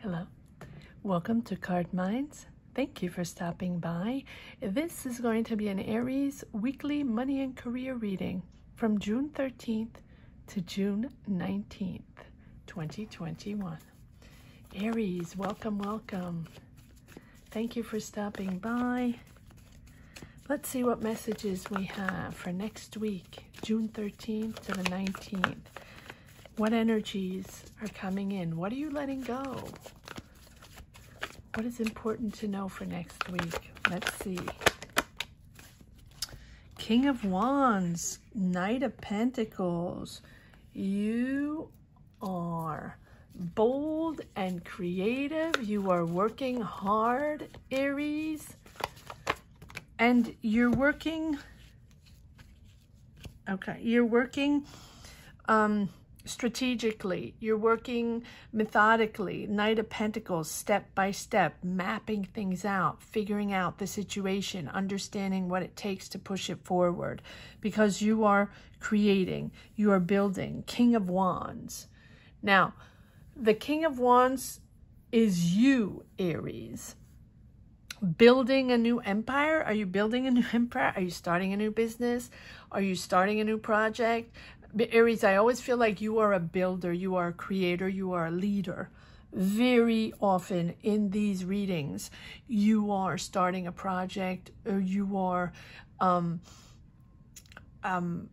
Hello, welcome to Card Minds. Thank you for stopping by. This is going to be an Aries weekly money and career reading from June 13th to June 19th, 2021. Aries, welcome, welcome. Thank you for stopping by. Let's see what messages we have for next week, June 13th to the 19th. What energies are coming in? What are you letting go? What is important to know for next week? Let's see. King of Wands, Knight of Pentacles. You are bold and creative. You are working hard, Aries. And you're working, strategically, you're working methodically, Knight of Pentacles, step by step, mapping things out, figuring out the situation, understanding what it takes to push it forward, because you are creating, you are building. King of Wands. Now, the King of Wands is you, Aries. Building a new empire? Are you building a new empire? Are you starting a new business? Are you starting a new project? Aries, I always feel like you are a builder, you are a creator, you are a leader. Very often in these readings, you are starting a project, or you are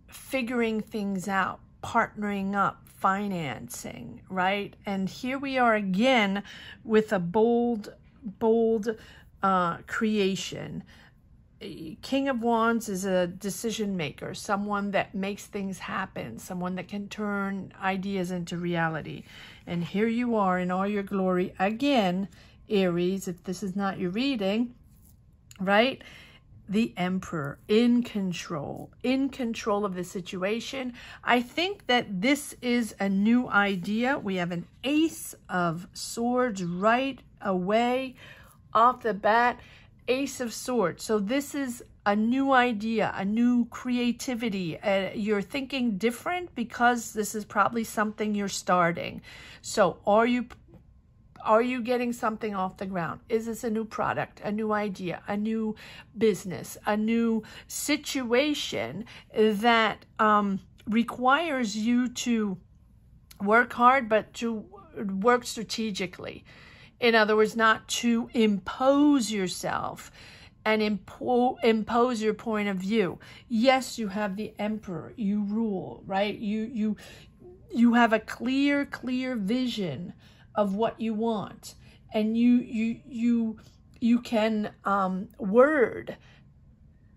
figuring things out, partnering up, financing, right? And here we are again with a bold creation. King of Wands is a decision maker, someone that makes things happen, someone that can turn ideas into reality. And here you are in all your glory again, Aries, if this is not your reading, right? The Emperor, in control of the situation. I think that this is a new idea. We have an Ace of Swords right away off the bat. Ace of Swords. So this is a new idea, a new creativity. You're thinking different because this is probably something you're starting. So are you getting something off the ground? Is this a new product, a new idea, a new business, a new situation that requires you to work hard, but to work strategically? In other words, not to impose yourself and impose your point of view. Yes, you have the Emperor. You rule, right? You have a clear vision of what you want, and you can word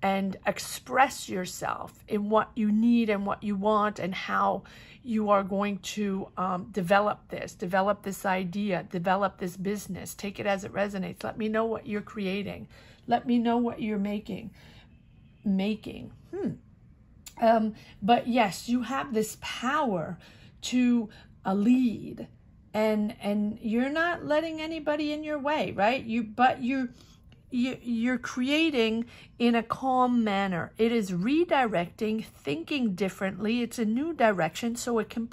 and express yourself in what you need and what you want, and how you are going to develop this idea, develop this business. Take it as it resonates. Let me know what you're creating. Let me know what you're making. But yes, you have this power to lead, and you're not letting anybody in your way, right? You're creating in a calm manner. It is redirecting, thinking differently. It's a new direction, so it can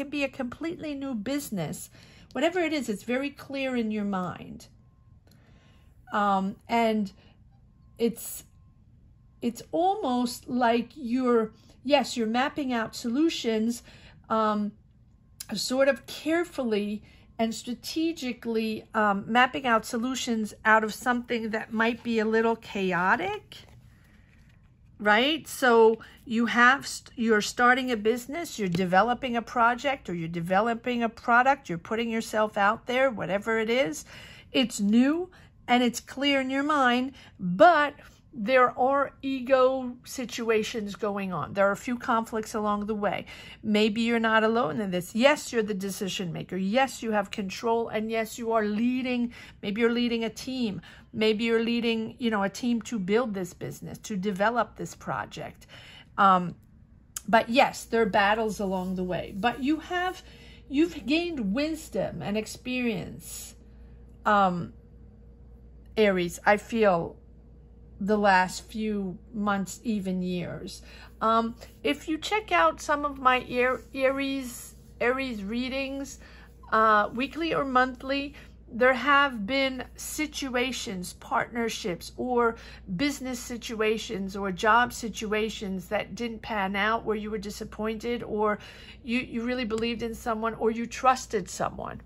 be a completely new business. Whatever it is, it's very clear in your mind. And it's almost like you're mapping out solutions, sort of carefully and strategically mapping out solutions out of something that might be a little chaotic, right? So you're starting a business, you're developing a project, or you're developing a product, you're putting yourself out there, whatever it is. It's new and it's clear in your mind, but there are ego situations going on. There are a few conflicts along the way. Maybe you're not alone in this. Yes, you're the decision maker. Yes, you have control. And yes, you are leading. Maybe you're leading a team. Maybe you're leading, a team to build this business, to develop this project. But yes, there are battles along the way. But you've gained wisdom and experience, Aries, I feel, the last few months, even years. If you check out some of my Aries readings, weekly or monthly, there have been situations, partnerships, or business situations or job situations that didn't pan out, where you were disappointed, or you really believed in someone, or you trusted someone.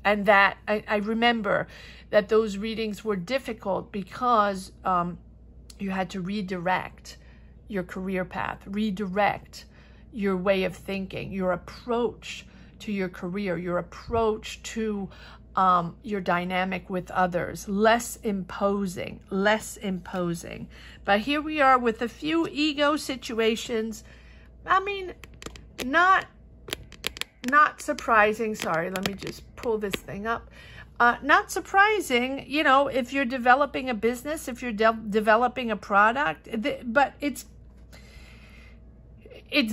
And that, I remember that those readings were difficult because you had to redirect your career path, redirect your way of thinking, your approach to your career, your approach to your dynamic with others, less imposing. But here we are with a few ego situations. I mean, not surprising. Sorry, let me just pull this thing up. Not surprising, you know, if you're developing a business, if you're developing a product, but it's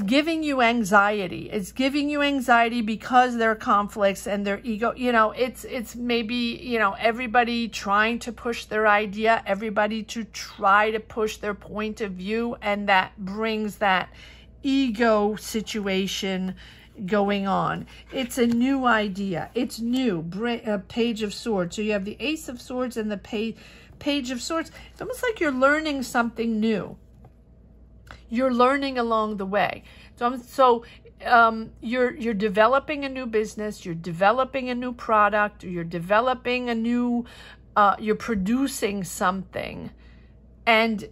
giving you anxiety. It's giving you anxiety because there are conflicts and their ego, you know, it's maybe, you know, everybody trying to push their idea, everybody to try to push their point of view, and that brings that ego situation going on. It's a new idea. It's new. Page of Swords. So you have the Ace of Swords and the Page of Swords. It's almost like you're learning something new. You're learning along the way. So you're developing a new business, you're developing a new product, you're developing a new, you're producing something, and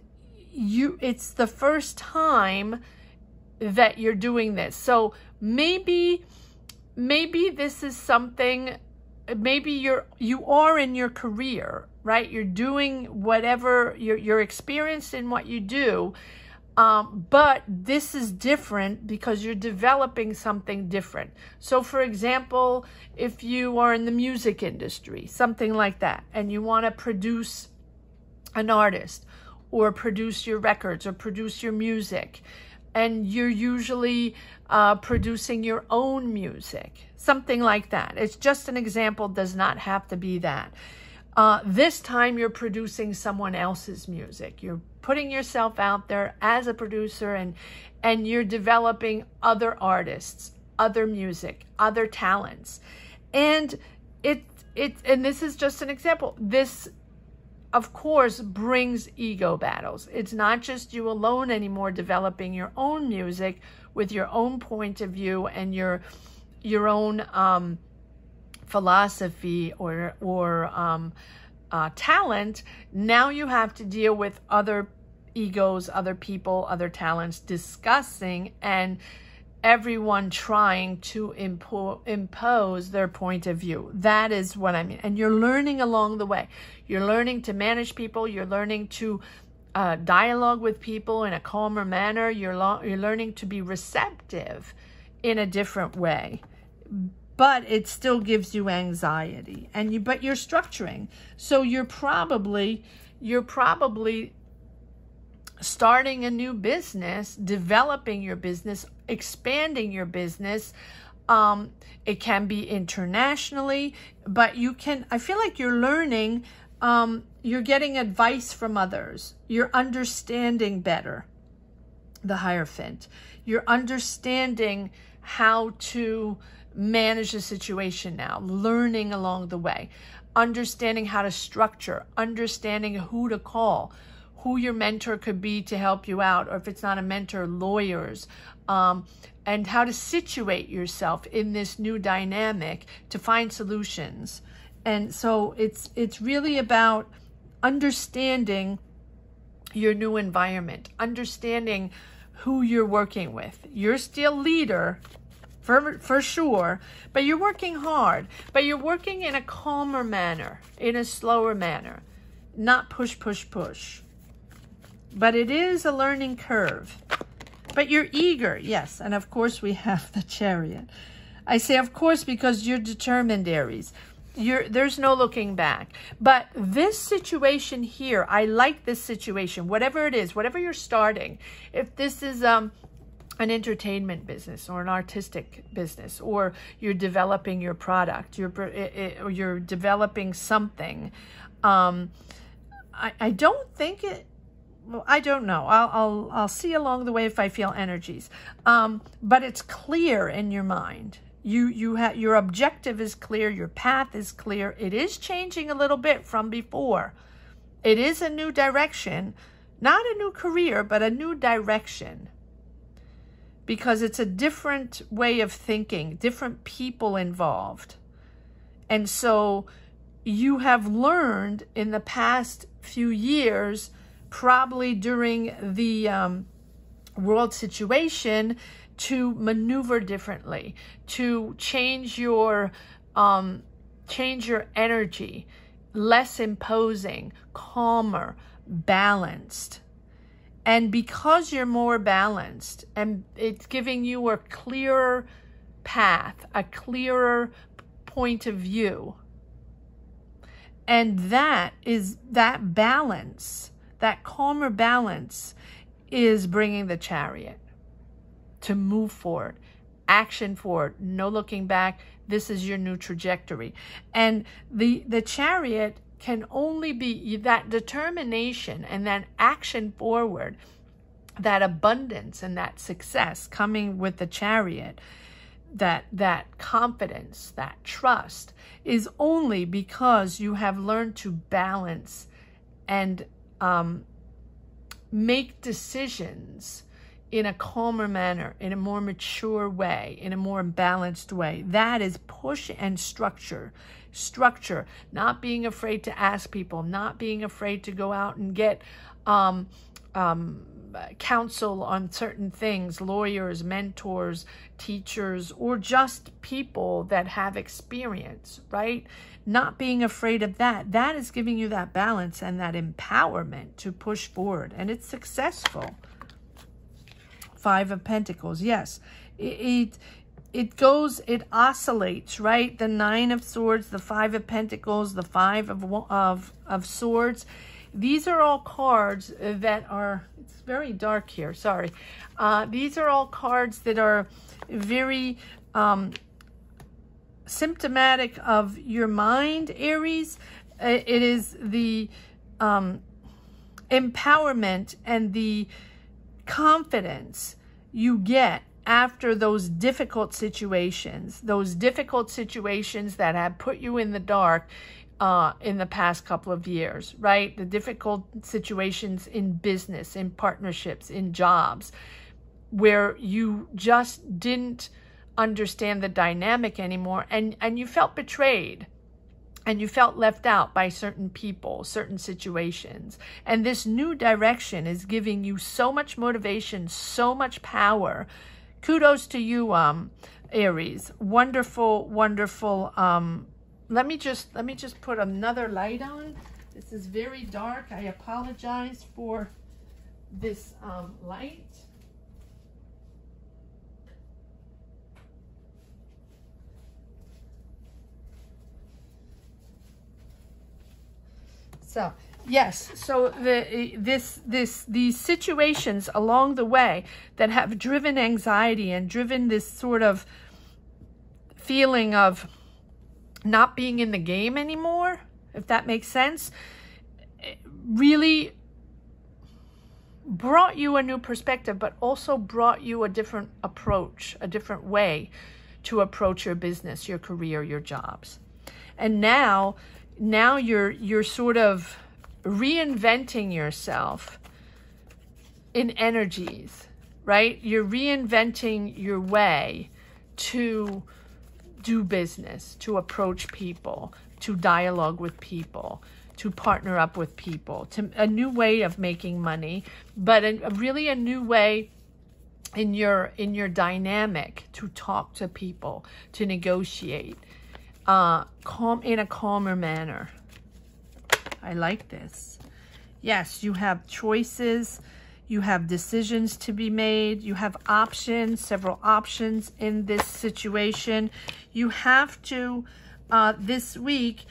it's the first time that you're doing this. So maybe this is something, maybe you are in your career, right? You're doing whatever, you're experienced in what you do. But this is different because you're developing something different. So for example, if you are in the music industry, something like that, and you want to produce an artist or produce your records or produce your music, and you're usually producing your own music, something like that. It's just an example, does not have to be that. This time you're producing someone else's music. You're putting yourself out there as a producer, and you're developing other artists, other music, other talents. And and this is just an example. This, of course, brings ego battles. It's not just you alone anymore developing your own music with your own point of view and your own philosophy or talent. Now you have to deal with other egos, other people, other talents discussing, and everyone trying to impose their point of view. That is what I mean. And you're learning along the way. You're learning to manage people. You're learning to dialogue with people in a calmer manner. You're learning to be receptive in a different way. But it still gives you anxiety, but you're structuring. So you're probably starting a new business, developing your business, expanding your business. It can be internationally, but I feel like you're learning, you're getting advice from others. You're understanding better the Hierophant. You're understanding how to manage the situation now, learning along the way, understanding how to structure, understanding who to call, who your mentor could be to help you out, or if it's not a mentor, lawyers, and how to situate yourself in this new dynamic to find solutions. And so it's really about understanding your new environment, understanding who you're working with. You're still leader, for sure, but you're working hard, but you're working in a calmer manner, in a slower manner, not push, push, push. But it is a learning curve, but you're eager. Yes. And of course we have the Chariot. I say, of course, because you're determined, Aries. There's no looking back. But this situation here, I like this situation, whatever it is, whatever you're starting. If this is, an entertainment business or an artistic business, or you're developing your product, you're developing something. I don't think it, well, I don't know. I'll see along the way if I feel energies. But it's clear in your mind. Your objective is clear. Your path is clear. It is changing a little bit from before. It is a new direction, not a new career, but a new direction. Because it's a different way of thinking, different people involved. And so you have learned in the past few years, probably during the world situation, to maneuver differently, to change your energy, less imposing, calmer, balanced. And because you're more balanced, and it's giving you a clearer path, a clearer point of view. And that balance, that calmer balance, is bringing the Chariot to move forward, action forward, no looking back. This is your new trajectory. And the Chariot can only be that determination and that action forward, that abundance and that success coming with the Chariot, that confidence, that trust, is only because you have learned to balance and make decisions in a calmer manner, in a more mature way, in a more balanced way. That is push and structure. Structure, not being afraid to ask people, not being afraid to go out and get counsel on certain things, lawyers, mentors, teachers, or just people that have experience, right? Not being afraid of that. That is giving you that balance and that empowerment to push forward. And it's successful. Five of Pentacles, yes. It oscillates, right? The Nine of Swords, the Five of Pentacles, the Five of Swords. These are all cards that are, it's very dark here, sorry. These are all cards that are very symptomatic of your mind, Aries. It is the empowerment and the confidence you get after those difficult situations that have put you in the dark in the past couple of years, right? The difficult situations in business, in partnerships, in jobs, where you just didn't understand the dynamic anymore, and you felt betrayed. And you felt left out by certain people, certain situations. And this new direction is giving you so much motivation, so much power. Kudos to you, Aries. Wonderful, wonderful. Let me just put another light on. This is very dark. I apologize for this light. So, yes, so these situations along the way that have driven anxiety and driven this sort of feeling of not being in the game anymore, if that makes sense, really brought you a new perspective, but also brought you a different approach, a different way to approach your business, your career, your jobs. And now you're sort of reinventing yourself in energies, right? You're reinventing your way to do business, to approach people, to dialogue with people, to partner up with people, to a new way of making money, but really a new way in your dynamic to talk to people, to negotiate. In a calmer manner. I like this. Yes, you have choices. You have decisions to be made. You have options, several options in this situation. You have to, this week,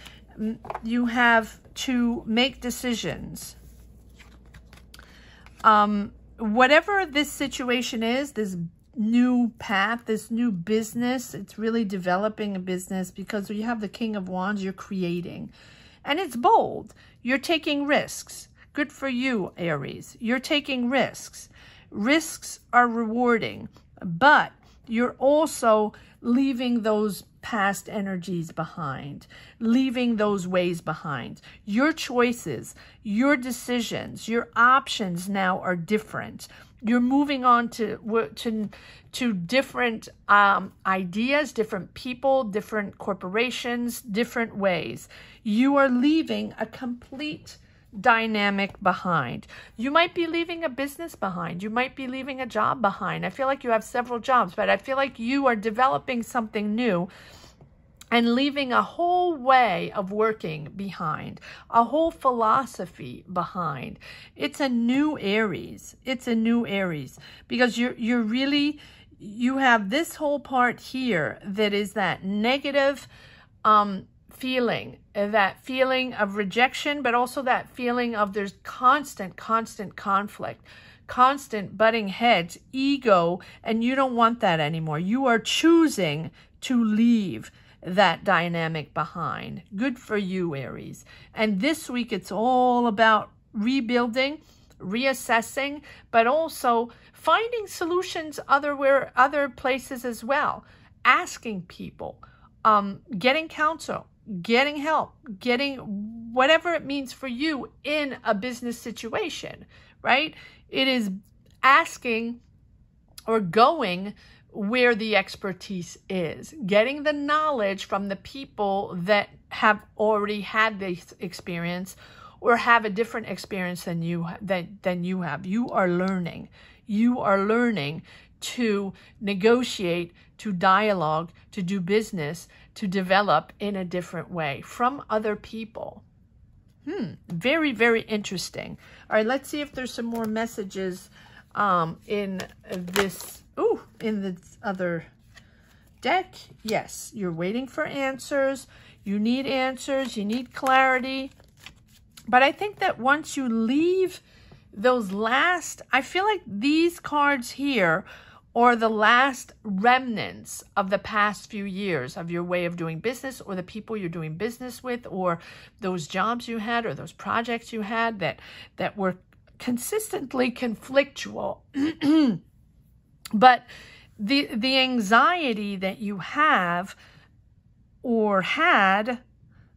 you have to make decisions. Whatever this situation is, this new path, this new business, it's really developing a business because you have the King of Wands, you're creating. And it's bold. You're taking risks. Good for you, Aries. You're taking risks. Risks are rewarding, but you're also leaving those past energies behind, leaving those ways behind. Your choices, your decisions, your options now are different. You're moving on to different ideas, different people, different corporations, different ways. You are leaving a complete dynamic behind. You might be leaving a business behind. You might be leaving a job behind. I feel like you have several jobs, but I feel like you are developing something new and leaving a whole way of working behind, a whole philosophy behind. It's a new Aries. It's a new Aries because you have this whole part here that is that negative feeling, that feeling of rejection, but also that feeling of there's constant conflict, constant butting heads, ego, and you don't want that anymore. You are choosing to leave that dynamic behind. Good for you, Aries. And this week it's all about rebuilding, reassessing, but also finding solutions other places as well. Asking people, getting counsel, getting help, getting whatever it means for you in a business situation, right? It is asking or going where the expertise is, getting the knowledge from the people that have already had this experience or have a different experience than you have. You are learning. You are learning to negotiate, to dialogue, to do business, to develop in a different way from other people. Very, very interesting. All right, let's see if there's some more messages in this other deck. Yes, you're waiting for answers. You need answers. You need clarity. But I think that once you leave those last, I feel like these cards here are the last remnants of the past few years of your way of doing business, or the people you're doing business with, or those jobs you had, or those projects you had that were consistently conflictual. But the anxiety that you have or had,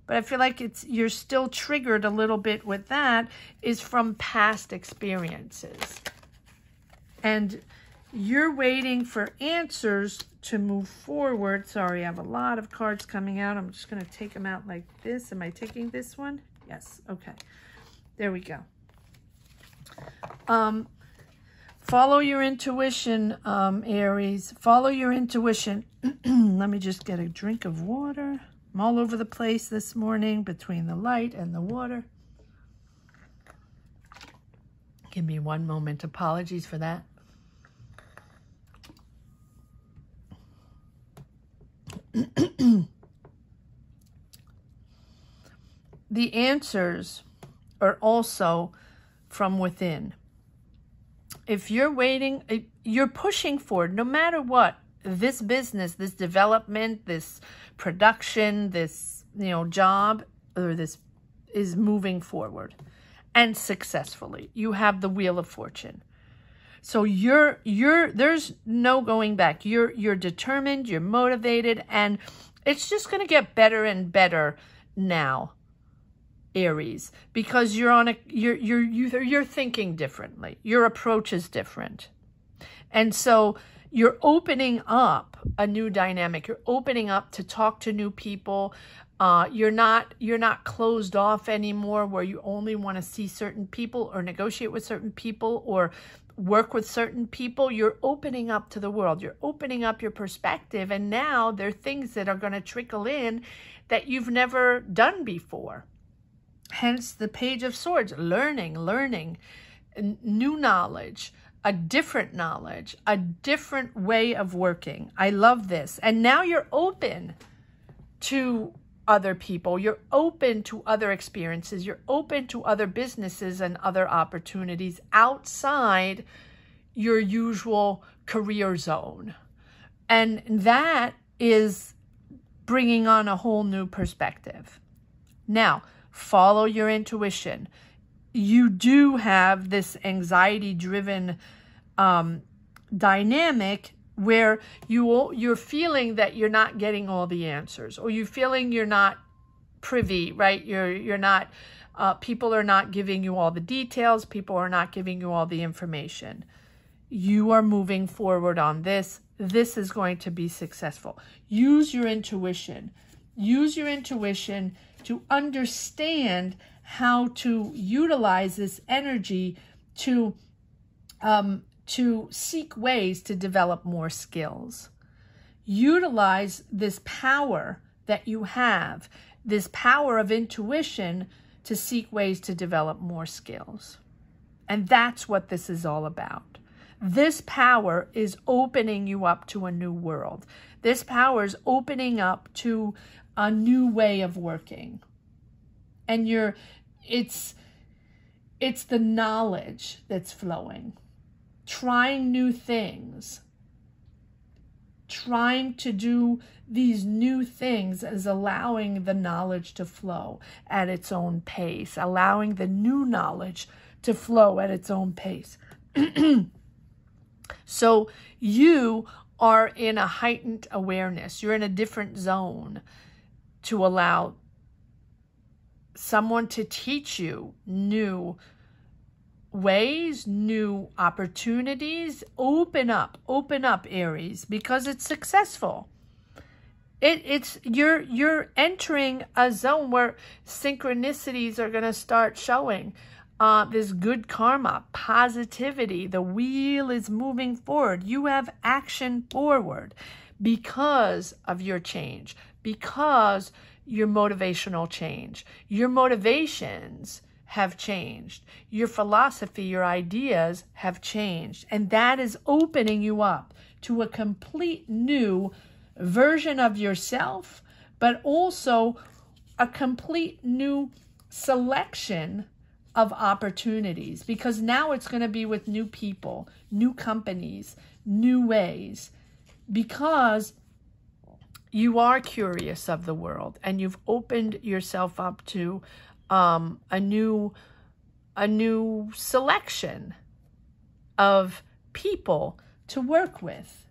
but I feel like you're still triggered a little bit with that, is from past experiences. And you're waiting for answers to move forward. Sorry, I have a lot of cards coming out. I'm just going to take them out like this. Am I taking this one? Yes. Okay. There we go. Follow your intuition, Aries. Follow your intuition. Let me just get a drink of water. I'm all over the place this morning between the light and the water. Give me one moment. Apologies for that. The answers are also from within. If you're waiting, you're pushing forward, no matter what, this business, this development, this production, this, job, or this is moving forward and successfully. You have the Wheel of Fortune. So there's no going back. You're determined, you're motivated, and it's just going to get better and better now, Aries, because you're thinking differently. Your approach is different. And so you're opening up a new dynamic. You're opening up to talk to new people. You're not closed off anymore, where you only want to see certain people or negotiate with certain people or work with certain people. You're opening up to the world. You're opening up your perspective. And now there are things that are going to trickle in that you've never done before. Hence the Page of Swords, learning, new knowledge, a different way of working. I love this. And now you're open to other people. You're open to other experiences. You're open to other businesses and other opportunities outside your usual career zone. And that is bringing on a whole new perspective. Now, follow your intuition. You do have this anxiety-driven dynamic where you're feeling that you're not getting all the answers, or you're feeling you're not privy, right? You're not, people are not giving you all the details. People are not giving you all the information. You are moving forward on this. This is going to be successful. Use your intuition. Use your intuition to understand how to utilize this energy to seek ways to develop more skills. Utilize this power that you have, this power of intuition, to seek ways to develop more skills. And that's what this is all about. This power is opening you up to a new world. This power is opening up to a new way of working. And it's the knowledge that's flowing. Trying new things. Trying to do these new things is allowing the knowledge to flow at its own pace. Allowing the new knowledge to flow at its own pace. So you are in a heightened awareness. You're in a different zone to allow someone to teach you new ways, new opportunities. Open up, Aries, because it's successful. You're entering a zone where synchronicities are going to start showing. This good karma, positivity, the wheel is moving forward. You have action forward because of your change, because your motivational change. Your motivations have changed. Your philosophy, your ideas have changed. And that is opening you up to a complete new version of yourself, but also a complete new selection of opportunities, because now it's going to be with new people, new companies, new ways, because you are curious of the world and you've opened yourself up to a new selection of people to work with.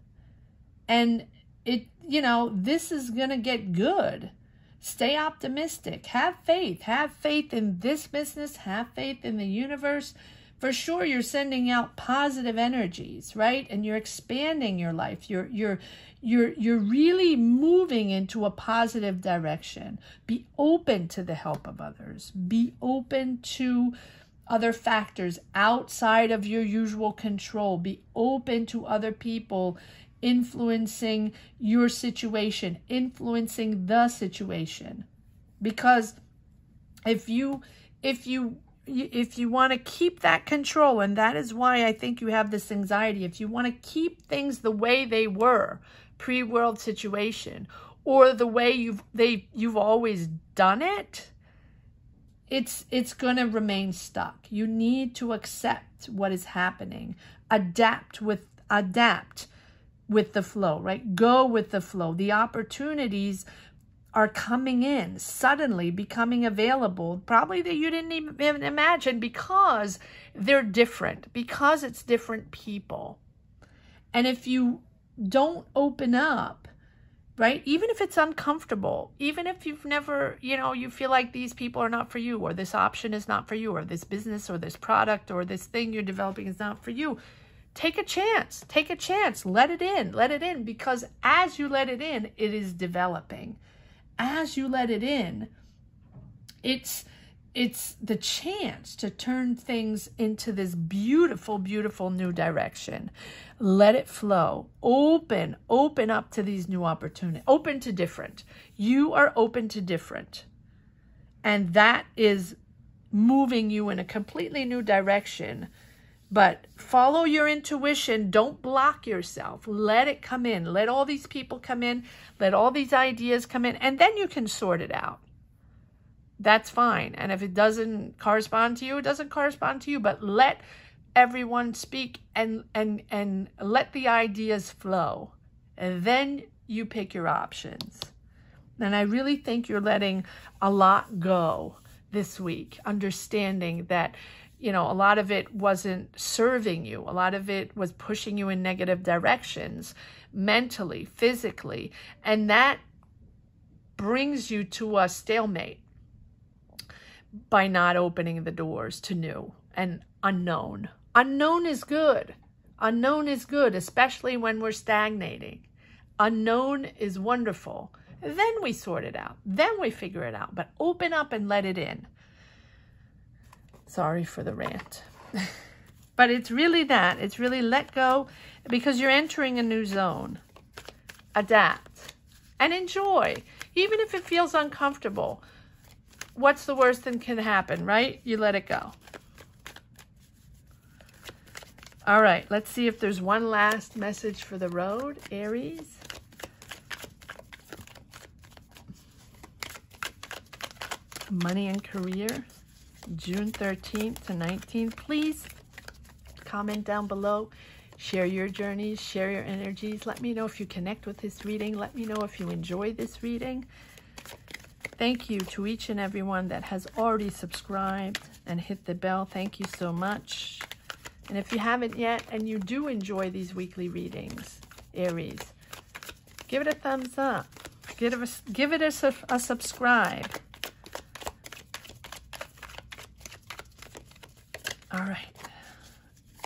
And this is going to get good. Stay optimistic. Have faith. Have faith in this business. Have faith in the universe. For sure, you're sending out positive energies, right? And you're expanding your life. You're really moving into a positive direction. Be open to the help of others. Be open to other factors outside of your usual control. Be open to other people influencing your situation, influencing the situation. Because if you want to keep that control, and that is why I think you have this anxiety, if you want to keep things the way they were pre-world situation, or the way you've always done it, it's going to remain stuck. You need to accept what is happening. Adapt with the flow, right? Go with the flow. The opportunities are coming in, suddenly becoming available, probably that you didn't even imagine, because they're different, because it's different people. And if you don't open up, right, even if it's uncomfortable, even if you've never, you feel like these people are not for you, or this option is not for you, or this business or this product or this thing you're developing is not for you, take a chance. Take a chance. Let it in. Let it in. Because as you let it in, it is developing. As you let it in, it's the chance to turn things into this beautiful, beautiful new direction. Let it flow. Open up to these new opportunities. Open to different. You are open to different. And that is moving you in a completely new direction. But follow your intuition. Don't block yourself. Let it come in. Let all these people come in. Let all these ideas come in. And then you can sort it out. That's fine. And if it doesn't correspond to you, it doesn't correspond to you. But let everyone speak and let the ideas flow. And then you pick your options. And I really think you're letting a lot go this week. Understanding that you know, a lot of it wasn't serving you. A lot of it was pushing you in negative directions, mentally, physically. And that brings you to a stalemate by not opening the doors to new and unknown. Unknown is good. Unknown is good, especially when we're stagnating. Unknown is wonderful. Then we sort it out. Then we figure it out. But open up and let it in. Sorry for the rant. But it's really that. It's really let go, because you're entering a new zone. Adapt and enjoy. Even if it feels uncomfortable. What's the worst that can happen, right? You let it go. All right, let's see if there's one last message for the road, Aries. Money and career, June 13th to 19th. Please comment down below. Share your journeys, share your energies. Let me know if you connect with this reading. Let me know if you enjoy this reading. Thank you to each and everyone that has already subscribed and hit the bell. Thank you so much. And if you haven't yet and you do enjoy these weekly readings, Aries, give it a thumbs up. Give it a subscribe. All right.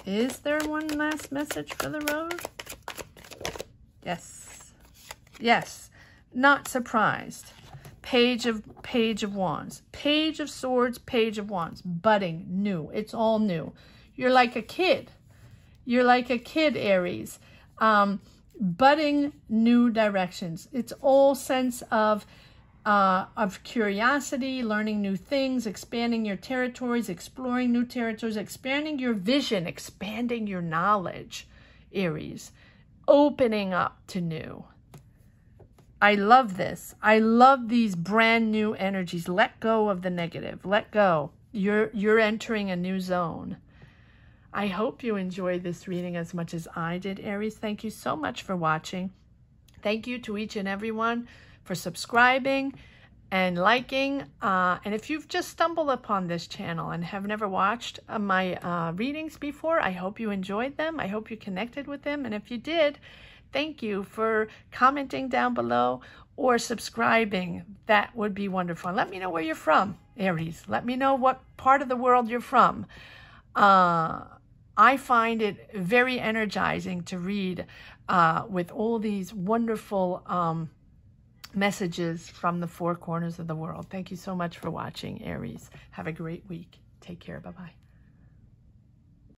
Is there one last message for the road? Yes. Yes. Not surprised. Page of Wands. Page of Swords, Page of Wands. Budding, new. It's all new. You're like a kid. You're like a kid, Aries. Budding new directions. It's all sense of curiosity, learning new things, expanding your territories, exploring new territories, expanding your vision, expanding your knowledge, Aries. Opening up to new. I love this. I love these brand new energies. Let go of the negative. Let go. You're entering a new zone. I hope you enjoyed this reading as much as I did, Aries. Thank you so much for watching. Thank you to each and everyone for subscribing and liking. And if you've just stumbled upon this channel and have never watched my readings before, I hope you enjoyed them. I hope you connected with them. And if you did, thank you for commenting down below or subscribing. That would be wonderful. Let me know where you're from, Aries. Let me know what part of the world you're from. I find it very energizing to read with all these wonderful messages from the four corners of the world. Thank you so much for watching, Aries. Have a great week. Take care. Bye-bye.